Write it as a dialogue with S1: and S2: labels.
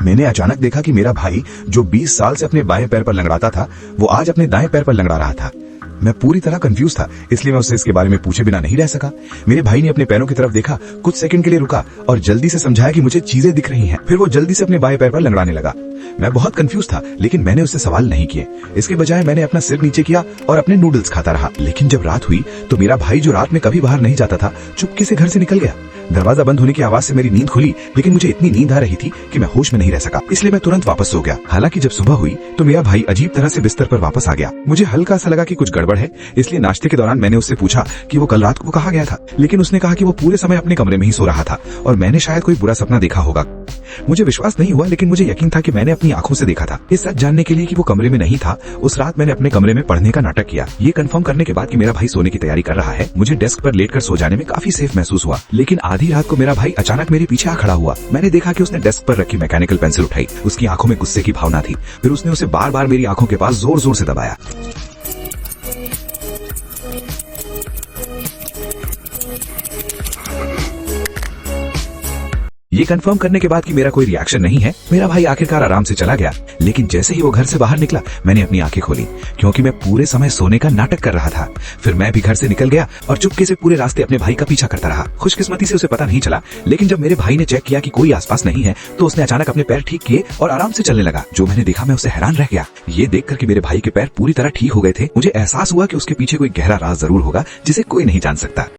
S1: मैंने अचानक देखा कि मेरा भाई जो 20 साल से अपने बाएं पैर पर लंगड़ाता था, वो आज अपने दाएं पैर पर लंगड़ा रहा था। मैं पूरी तरह कंफ्यूज था, इसलिए मैं उससे इसके बारे में पूछे बिना नहीं रह सका। मेरे भाई ने अपने पैरों की तरफ देखा, कुछ सेकंड के लिए रुका और जल्दी से समझाया कि मुझे चीजें दिख रही हैं। फिर वो जल्दी से अपने बाएं पैर पर लंगड़ाने लगा। मैं बहुत कंफ्यूज था, लेकिन मैंने उससे सवाल नहीं किए। इसके बजाय मैंने अपना सिर नीचे किया और अपने नूडल्स खाता रहा। लेकिन जब रात हुई तो मेरा भाई, जो रात में कभी बाहर नहीं जाता था, चुपके से घर से निकल गया। दरवाजा बंद होने की आवाज से मेरी नींद खुली, लेकिन मुझे इतनी नींद आ रही थी कि मैं होश में नहीं रह सका, इसलिए मैं तुरंत वापस सो गया। हालांकि जब सुबह हुई तो मेरा भाई अजीब तरह से बिस्तर पर वापस आ गया। मुझे हल्का सा लगा कि कुछ गड़बड़ है, इसलिए नाश्ते के दौरान मैंने उससे पूछा कि वो कल रात को कहाँ गया था। लेकिन उसने कहा कि वो पूरे समय अपने कमरे में ही सो रहा था और मैंने शायद कोई बुरा सपना देखा होगा। मुझे विश्वास नहीं हुआ, लेकिन मुझे यकीन था कि मैंने अपनी आंखों से देखा था। ये सच जानने के लिए कि वो कमरे में नहीं था, उस रात मैंने अपने कमरे में पढ़ने का नाटक किया। ये कंफर्म करने के बाद कि मेरा भाई सोने की तैयारी कर रहा है, मुझे डेस्क पर लेटकर सो जाने में काफी सेफ महसूस हुआ। लेकिन आधी रात को मेरा भाई अचानक मेरे पीछे आ खड़ा हुआ। मैंने देखा कि उसने डेस्क पर रखी मैकेनिकल पेंसिल उठाई। उसकी आंखों में गुस्से की भावना थी। फिर उसने उसे बार बार मेरी आंखों के पास जोर जोर से दबाया। ये कंफर्म करने के बाद कि मेरा कोई रिएक्शन नहीं है, मेरा भाई आखिरकार आराम से चला गया। लेकिन जैसे ही वो घर से बाहर निकला, मैंने अपनी आंखें खोली, क्योंकि मैं पूरे समय सोने का नाटक कर रहा था। फिर मैं भी घर से निकल गया और चुपके से पूरे रास्ते अपने भाई का पीछा करता रहा। खुशकिस्मती से उसे पता नहीं चला, लेकिन जब मेरे भाई ने चेक किया कि कोई आसपास नहीं है, तो उसने अचानक अपने पैर ठीक किए और आराम से चलने लगा। जो मैंने देखा, मैं उससे हैरान रह गया। ये देखकर कि मेरे भाई के पैर पूरी तरह ठीक हो गए थे, मुझे एहसास हुआ कि उसके पीछे कोई गहरा राज जरूर होगा जिसे कोई नहीं जान सकता।